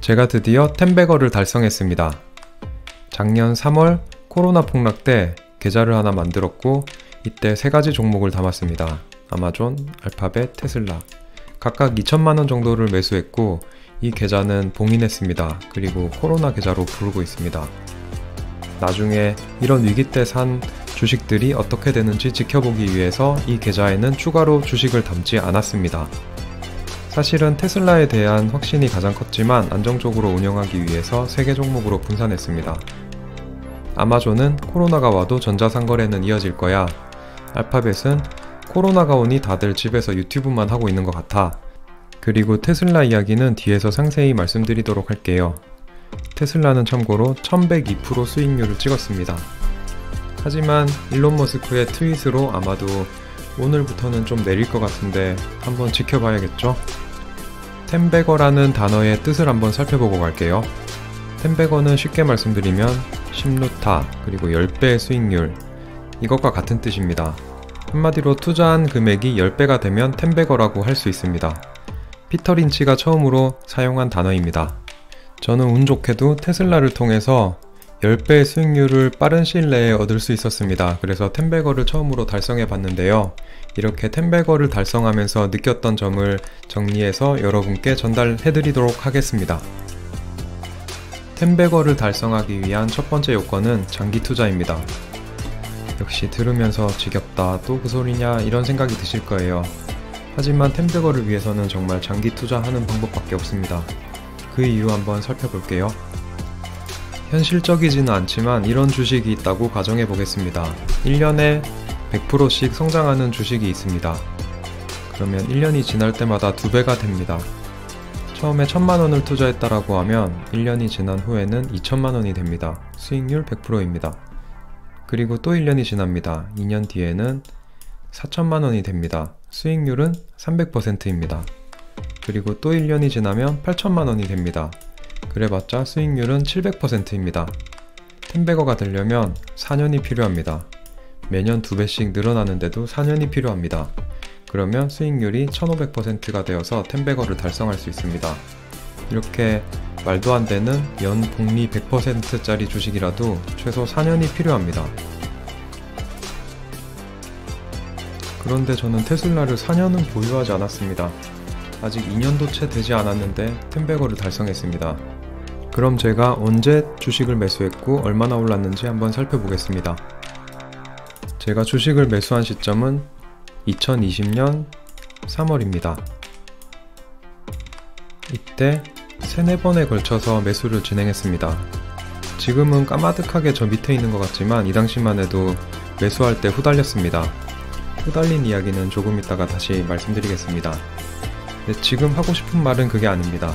제가 드디어 10배거를 달성했습니다. 작년 3월 코로나 폭락 때 계좌를 하나 만들었고 이때 3가지 종목을 담았습니다. 아마존, 알파벳, 테슬라. 각각 2천만원 정도를 매수했고 이 계좌는 봉인했습니다. 그리고 코로나 계좌로 부르고 있습니다. 나중에 이런 위기 때 산 주식들이 어떻게 되는지 지켜보기 위해서 이 계좌에는 추가로 주식을 담지 않았습니다. 사실은 테슬라에 대한 확신이 가장 컸지만 안정적으로 운영하기 위해서 3개 종목으로 분산했습니다. 아마존은 코로나가 와도 전자상거래는 이어질 거야. 알파벳은 코로나가 오니 다들 집에서 유튜브만 하고 있는 것 같아. 그리고 테슬라 이야기는 뒤에서 상세히 말씀드리도록 할게요. 테슬라는 참고로 1102% 수익률을 찍었습니다. 하지만 일론 머스크의 트윗으로 아마도 오늘부터는 좀 내릴 것 같은데 한번 지켜봐야겠죠? 10배거라는 단어의 뜻을 한번 살펴보고 갈게요. 10배거는 쉽게 말씀드리면 10루타 그리고 10배의 수익률, 이것과 같은 뜻입니다. 한마디로 투자한 금액이 10배가 되면 10배거라고 할 수 있습니다. 피터 린치가 처음으로 사용한 단어입니다. 저는 운 좋게도 테슬라를 통해서 10배의 수익률을 빠른 시일 내에 얻을 수 있었습니다. 그래서 10배거를 처음으로 달성해 봤는데요. 이렇게 10배거를 달성하면서 느꼈던 점을 정리해서 여러분께 전달해 드리도록 하겠습니다. 10배거를 달성하기 위한 첫 번째 요건은 장기 투자입니다. 역시 들으면서 지겹다, 또 그 소리냐 이런 생각이 드실 거예요. 하지만 10배거를 위해서는 정말 장기 투자하는 방법밖에 없습니다. 그 이유 한번 살펴볼게요. 현실적이지는 않지만 이런 주식이 있다고 가정해 보겠습니다. 1년에 100%씩 성장하는 주식이 있습니다. 그러면 1년이 지날 때마다 2배가 됩니다. 처음에 1000만원을 투자했다라고 하면 1년이 지난 후에는 2000만원이 됩니다. 수익률 100%입니다. 그리고 또 1년이 지납니다. 2년 뒤에는 4000만원이 됩니다. 수익률은 300%입니다. 그리고 또 1년이 지나면 8000만원이 됩니다. 그래봤자 수익률은 700%입니다. 10배거가 되려면 4년이 필요합니다. 매년 2배씩 늘어나는데도 4년이 필요합니다. 그러면 수익률이 1500%가 되어서 10배거를 달성할 수 있습니다. 이렇게 말도 안 되는 연 복리 100%짜리 주식이라도 최소 4년이 필요합니다. 그런데 저는 테슬라를 4년은 보유하지 않았습니다. 아직 2년도 채 되지 않았는데 10배거를 달성했습니다. 그럼 제가 언제 주식을 매수했고 얼마나 올랐는지 한번 살펴보겠습니다. 제가 주식을 매수한 시점은 2020년 3월입니다. 이때 3-4번에 걸쳐서 매수를 진행했습니다. 지금은 까마득하게 저 밑에 있는 것 같지만 이 당시만 해도 매수할 때 후달렸습니다. 후달린 이야기는 조금 있다가 다시 말씀드리겠습니다. 지금 하고 싶은 말은 그게 아닙니다.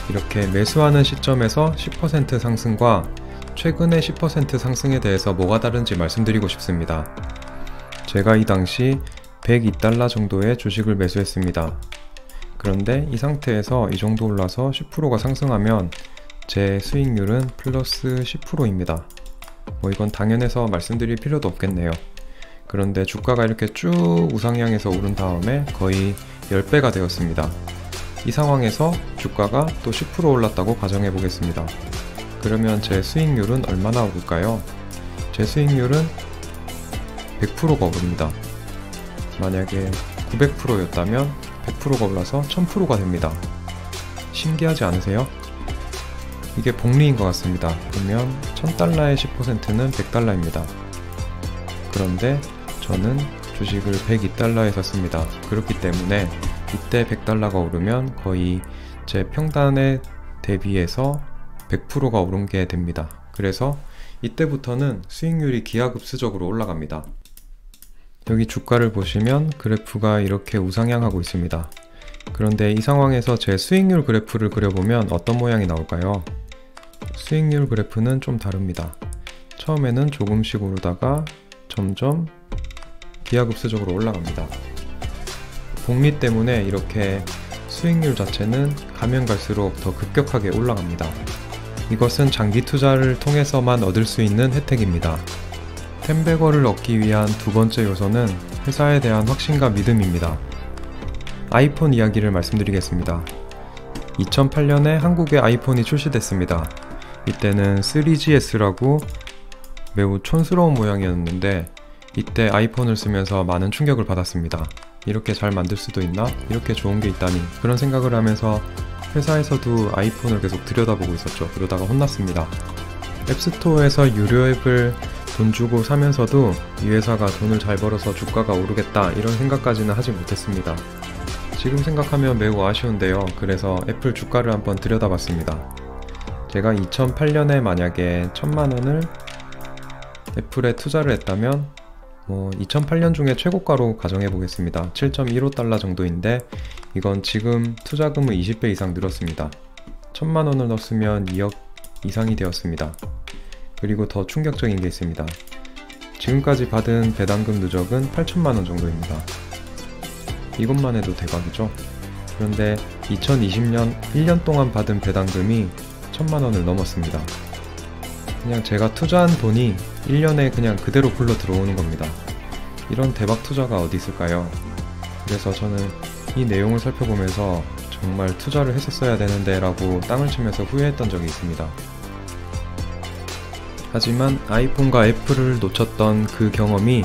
이렇게 매수하는 시점에서 10% 상승과 최근의 10% 상승에 대해서 뭐가 다른지 말씀드리고 싶습니다. 제가 이 당시 102달러 정도의 주식을 매수했습니다. 그런데 이 상태에서 이 정도 올라서 10%가 상승하면 제 수익률은 플러스 10%입니다. 이건 당연해서 말씀드릴 필요도 없겠네요. 그런데 주가가 이렇게 쭉 우상향해서 오른 다음에 거의 10배가 되었습니다. 이 상황에서 주가가 또 10% 올랐다고 가정해 보겠습니다. 그러면 제 수익률은 얼마나 오를까요? 제 수익률은 100%가 오릅니다. 만약에 900%였다면 100%가 올라서 1000%가 됩니다. 신기하지 않으세요? 이게 복리인 것 같습니다. 그러면 1000달러의 10%는 100달러입니다. 그런데 저는 주식을 102달러에 샀습니다. 그렇기 때문에 이때 100달러가 오르면 거의 제 평단에 대비해서 100%가 오른 게 됩니다. 그래서 이때부터는 수익률이 기하급수적으로 올라갑니다. 여기 주가를 보시면 그래프가 이렇게 우상향하고 있습니다. 그런데 이 상황에서 제 수익률 그래프를 그려보면 어떤 모양이 나올까요? 수익률 그래프는 좀 다릅니다. 처음에는 조금씩 오르다가 점점 기하급수적으로 올라갑니다. 복리 때문에 이렇게 수익률 자체는 가면 갈수록 더 급격하게 올라갑니다. 이것은 장기 투자를 통해서만 얻을 수 있는 혜택입니다. 10배거를 얻기 위한 두 번째 요소는 회사에 대한 확신과 믿음입니다. 아이폰 이야기를 말씀드리겠습니다. 2008년에 한국에 아이폰이 출시됐습니다. 이때는 3GS라고 매우 촌스러운 모양이었는데 이때 아이폰을 쓰면서 많은 충격을 받았습니다. 이렇게 잘 만들 수도 있나? 이렇게 좋은 게 있다니, 그런 생각을 하면서 회사에서도 아이폰을 계속 들여다보고 있었죠. 그러다가 혼났습니다. 앱스토어에서 유료 앱을 돈 주고 사면서도 이 회사가 돈을 잘 벌어서 주가가 오르겠다 이런 생각까지는 하지 못했습니다. 지금 생각하면 매우 아쉬운데요. 그래서 애플 주가를 한번 들여다봤습니다. 제가 2008년에 만약에 1000만원을 애플에 투자를 했다면 2008년 중에 최고가로 가정해 보겠습니다. 7.15달러 정도인데 이건 지금 투자금은 20배 이상 늘었습니다. 1000만원을 넣었으면 2억 이상이 되었습니다. 그리고 더 충격적인 게 있습니다. 지금까지 받은 배당금 누적은 8천만원 정도입니다. 이것만 해도 대박이죠? 그런데 2020년 1년 동안 받은 배당금이 1000만원을 넘었습니다. 그냥 제가 투자한 돈이 1년에 그냥 그대로 굴러 들어오는 겁니다. 이런 대박 투자가 어디 있을까요? 그래서 저는 이 내용을 살펴보면서 정말 투자를 했었어야 되는데 라고 땅을 치면서 후회했던 적이 있습니다. 하지만 아이폰과 애플을 놓쳤던 그 경험이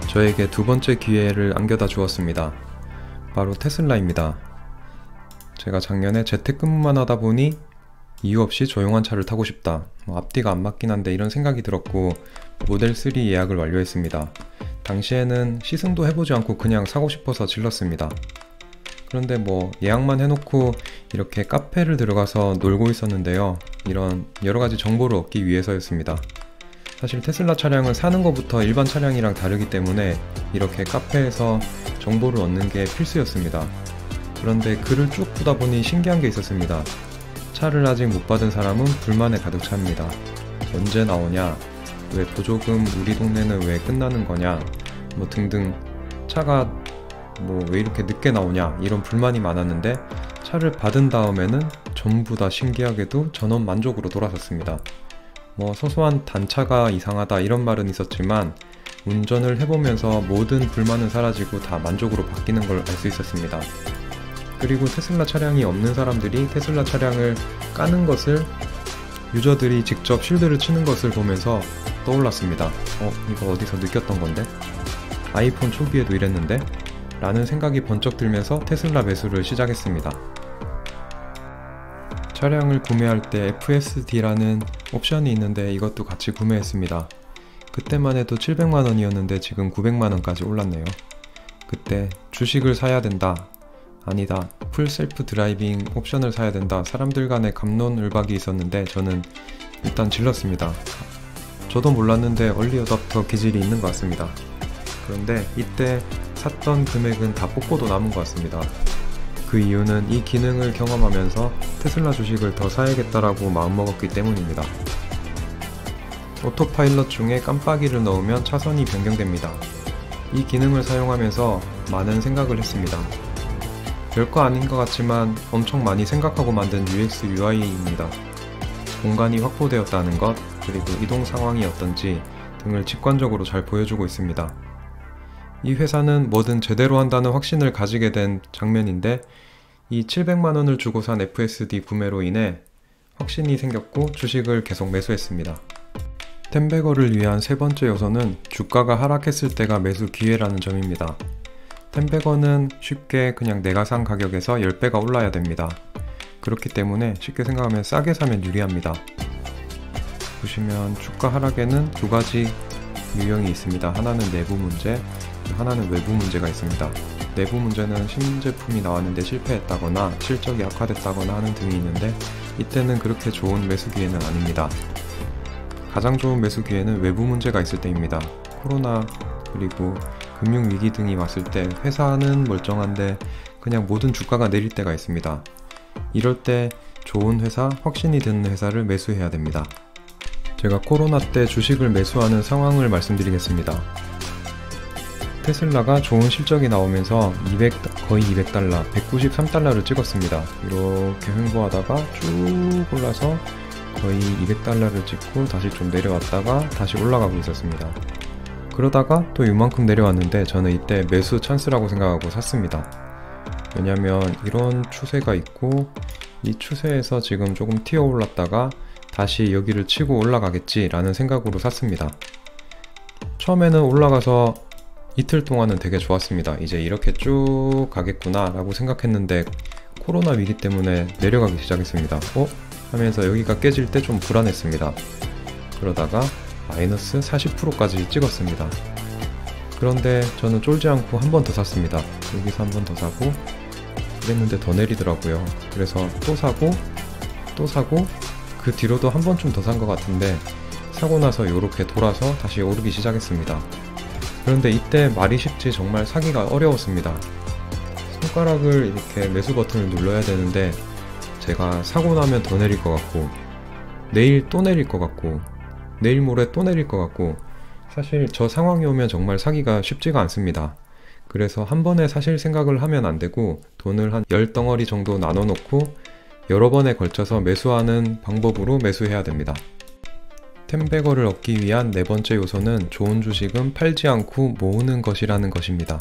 저에게 두 번째 기회를 안겨다 주었습니다. 바로 테슬라입니다. 제가 작년에 재택근무만 하다 보니 이유 없이 조용한 차를 타고 싶다. 앞뒤가 안 맞긴 한데 이런 생각이 들었고 모델 3 예약을 완료했습니다. 당시에는 시승도 해보지 않고 그냥 사고 싶어서 질렀습니다. 그런데 예약만 해놓고 이렇게 카페를 들어가서 놀고 있었는데요. 이런 여러가지 정보를 얻기 위해서였습니다. 사실 테슬라 차량은 사는 것부터 일반 차량이랑 다르기 때문에 이렇게 카페에서 정보를 얻는 게 필수였습니다. 그런데 글을 쭉 보다 보니 신기한 게 있었습니다. 차를 아직 못 받은 사람은 불만에 가득 찹니다. 언제 나오냐, 왜 보조금 우리 동네는 왜 끝나는 거냐, 등등 차가 왜 이렇게 늦게 나오냐 이런 불만이 많았는데 차를 받은 다음에는 전부 다 신기하게도 전원 만족으로 돌아섰습니다. 소소한 단차가 이상하다 이런 말은 있었지만 운전을 해보면서 모든 불만은 사라지고 다 만족으로 바뀌는 걸 알 수 있었습니다. 그리고 테슬라 차량이 없는 사람들이 테슬라 차량을 까는 것을 유저들이 직접 쉴드를 치는 것을 보면서 떠올랐습니다. 이거 어디서 느꼈던 건데? 아이폰 초기에도 이랬는데? 라는 생각이 번쩍 들면서 테슬라 매수를 시작했습니다. 차량을 구매할 때 FSD라는 옵션이 있는데 이것도 같이 구매했습니다. 그때만 해도 700만원이었는데 지금 900만원까지 올랐네요. 그때 주식을 사야 된다, 아니다, 풀 셀프 드라이빙 옵션을 사야 된다, 사람들 간의 갑론을박이 있었는데 저는 일단 질렀습니다. 저도 몰랐는데 얼리 어답터 기질이 있는 것 같습니다. 그런데 이때 샀던 금액은 다 뽑고도 남은 것 같습니다. 그 이유는 이 기능을 경험하면서 테슬라 주식을 더 사야겠다라고 마음먹었기 때문입니다. 오토파일럿 중에 깜빡이를 넣으면 차선이 변경됩니다. 이 기능을 사용하면서 많은 생각을 했습니다. 별거 아닌 것 같지만 엄청 많이 생각하고 만든 UX UI입니다. 공간이 확보되었다는 것, 그리고 이동 상황이 어떤지 등을 직관적으로 잘 보여주고 있습니다. 이 회사는 뭐든 제대로 한다는 확신을 가지게 된 장면인데 이 700만원을 주고 산 FSD 구매로 인해 확신이 생겼고 주식을 계속 매수했습니다. 텐베거를 위한 세 번째 요소는 주가가 하락했을 때가 매수 기회라는 점입니다. 텐베거는 쉽게 그냥 내가 산 가격에서 10배가 올라야 됩니다. 그렇기 때문에 쉽게 생각하면 싸게 사면 유리합니다. 보시면 주가 하락에는 두 가지 유형이 있습니다. 하나는 내부 문제, 하나는 외부 문제가 있습니다. 내부 문제는 신제품이 나왔는데 실패했다거나 실적이 악화됐다거나 하는 등이 있는데 이때는 그렇게 좋은 매수 기회는 아닙니다. 가장 좋은 매수 기회는 외부 문제가 있을 때입니다. 코로나 그리고 금융위기 등이 왔을 때 회사는 멀쩡한데 그냥 모든 주가가 내릴 때가 있습니다. 이럴 때 좋은 회사, 확신이 드는 회사를 매수해야 됩니다. 제가 코로나 때 주식을 매수하는 상황을 말씀드리겠습니다. 테슬라가 좋은 실적이 나오면서 거의 200달러, 193달러를 찍었습니다. 이렇게 횡보하다가 쭉 올라서 거의 200달러를 찍고 다시 좀 내려왔다가 다시 올라가고 있었습니다. 그러다가 또 이만큼 내려왔는데 저는 이때 매수 찬스라고 생각하고 샀습니다. 왜냐면 이런 추세가 있고 이 추세에서 지금 조금 튀어 올랐다가 다시 여기를 치고 올라가겠지 라는 생각으로 샀습니다. 처음에는 올라가서 이틀 동안은 되게 좋았습니다. 이제 이렇게 쭉 가겠구나 라고 생각했는데 코로나 위기 때문에 내려가기 시작했습니다. 하면서 여기가 깨질 때 좀 불안했습니다. 그러다가 마이너스 40%까지 찍었습니다. 그런데 저는 쫄지 않고 한 번 더 샀습니다. 여기서 한 번 더 사고 그랬는데 더 내리더라고요. 그래서 또 사고 또 사고 그 뒤로도 한 번쯤 더 산 것 같은데 사고 나서 이렇게 돌아서 다시 오르기 시작했습니다. 그런데 이때 말이 쉽지 정말 사기가 어려웠습니다. 손가락을 이렇게 매수 버튼을 눌러야 되는데 제가 사고 나면 더 내릴 것 같고 내일 또 내릴 것 같고 내일 모레 또 내릴 것 같고 사실 저 상황이 오면 정말 사기가 쉽지가 않습니다. 그래서 한 번에 사실 생각을 하면 안 되고 돈을 한 10덩어리 정도 나눠 놓고 여러 번에 걸쳐서 매수하는 방법으로 매수해야 됩니다. 템베거를 얻기 위한 네 번째 요소는 좋은 주식은 팔지 않고 모으는 것이라는 것입니다.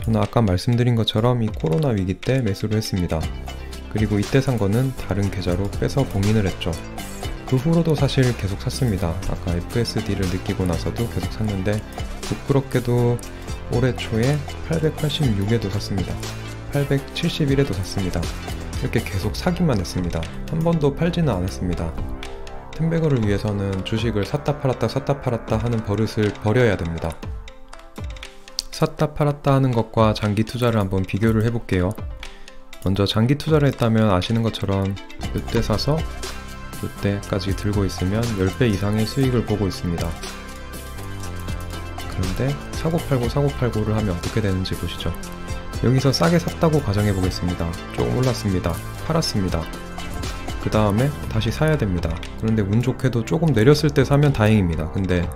저는 아까 말씀드린 것처럼 이 코로나 위기 때 매수를 했습니다. 그리고 이때 산 거는 다른 계좌로 빼서 봉인을 했죠. 그 후로도 사실 계속 샀습니다. 아까 FSD를 느끼고 나서도 계속 샀는데 부끄럽게도 올해 초에 886에도 샀습니다. 871에도 샀습니다. 이렇게 계속 사기만 했습니다. 한 번도 팔지는 않았습니다. 템베거를 위해서는 주식을 샀다 팔았다 하는 버릇을 버려야 됩니다. 샀다 팔았다 하는 것과 장기 투자를 한번 비교를 해볼게요. 먼저 장기 투자를 했다면 아시는 것처럼 이때 사서 이때까지 들고 있으면 10배 이상의 수익을 보고 있습니다. 그런데 사고 팔고를 하면 어떻게 되는지 보시죠. 여기서 싸게 샀다고 가정해 보겠습니다. 조금 올랐습니다. 팔았습니다. 그 다음에 다시 사야 됩니다. 그런데 운 좋게도 조금 내렸을 때 사면 다행입니다. 근데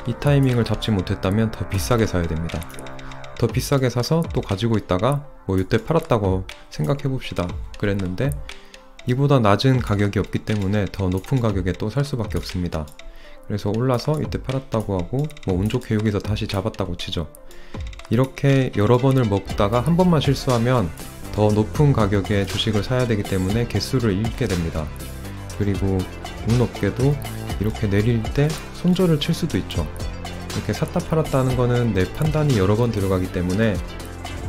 이 타이밍을 잡지 못했다면 더 비싸게 사야 됩니다. 더 비싸게 사서 또 가지고 있다가 이때 팔았다고 생각해 봅시다. 그랬는데 이보다 낮은 가격이 없기 때문에 더 높은 가격에 또 살 수밖에 없습니다. 그래서 올라서 이때 팔았다고 하고 운 좋게 여기서 다시 잡았다고 치죠. 이렇게 여러 번을 먹다가 한 번만 실수하면 더 높은 가격의 주식을 사야 되기 때문에 개수를 잃게 됩니다. 그리고 운 없게도 이렇게 내릴 때 손절을 칠 수도 있죠. 이렇게 샀다 팔았다 하는 거는 내 판단이 여러 번 들어가기 때문에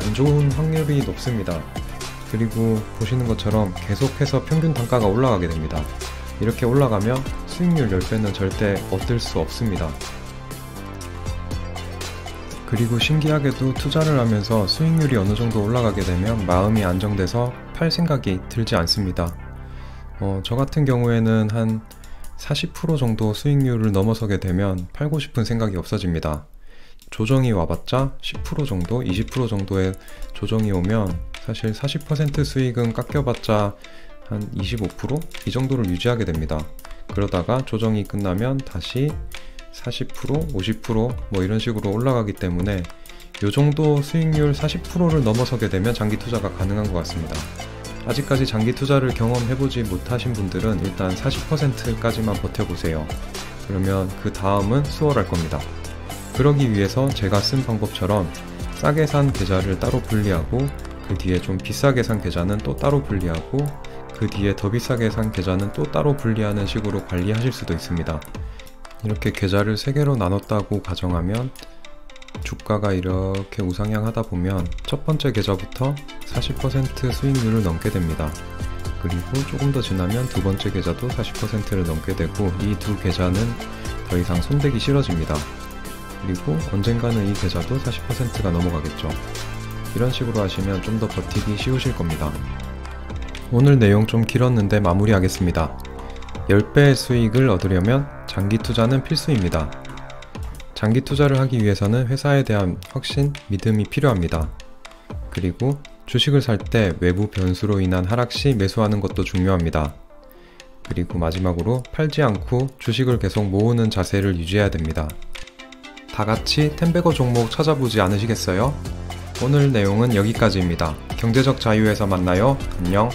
안 좋은 확률이 높습니다. 그리고 보시는 것처럼 계속해서 평균 단가가 올라가게 됩니다. 이렇게 올라가면 수익률 10배는 절대 얻을 수 없습니다. 그리고 신기하게도 투자를 하면서 수익률이 어느 정도 올라가게 되면 마음이 안정돼서 팔 생각이 들지 않습니다. 저 같은 경우에는 한 40% 정도 수익률을 넘어서게 되면 팔고 싶은 생각이 없어집니다. 조정이 와봤자 10% 정도, 20% 정도의 조정이 오면 사실 40% 수익은 깎여봤자 한 25%? 이 정도를 유지하게 됩니다. 그러다가 조정이 끝나면 다시 40%, 50% 이런 식으로 올라가기 때문에 이 정도 수익률 40%를 넘어서게 되면 장기 투자가 가능한 것 같습니다. 아직까지 장기 투자를 경험해보지 못하신 분들은 일단 40%까지만 버텨보세요. 그러면 그 다음은 수월할 겁니다. 그러기 위해서 제가 쓴 방법처럼 싸게 산 계좌를 따로 분리하고 그 뒤에 좀 비싸게 산 계좌는 또 따로 분리하고 그 뒤에 더 비싸게 산 계좌는 또 따로 분리하는 식으로 관리하실 수도 있습니다. 이렇게 계좌를 3개로 나눴다고 가정하면 주가가 이렇게 우상향하다 보면 첫 번째 계좌부터 40% 수익률을 넘게 됩니다. 그리고 조금 더 지나면 두 번째 계좌도 40%를 넘게 되고 이 두 계좌는 더 이상 손대기 싫어집니다. 그리고 언젠가는 이 계좌도 40%가 넘어가겠죠. 이런 식으로 하시면 좀 더 버티기 쉬우실 겁니다. 오늘 내용 좀 길었는데 마무리하겠습니다. 10배의 수익을 얻으려면 장기 투자는 필수입니다. 장기 투자를 하기 위해서는 회사에 대한 확신, 믿음이 필요합니다. 그리고 주식을 살 때 외부 변수로 인한 하락 시 매수하는 것도 중요합니다. 그리고 마지막으로 팔지 않고 주식을 계속 모으는 자세를 유지해야 됩니다. 다 같이 템베거 종목 찾아보지 않으시겠어요? 오늘 내용은 여기까지입니다. 경제적 자유에서 만나요. 안녕.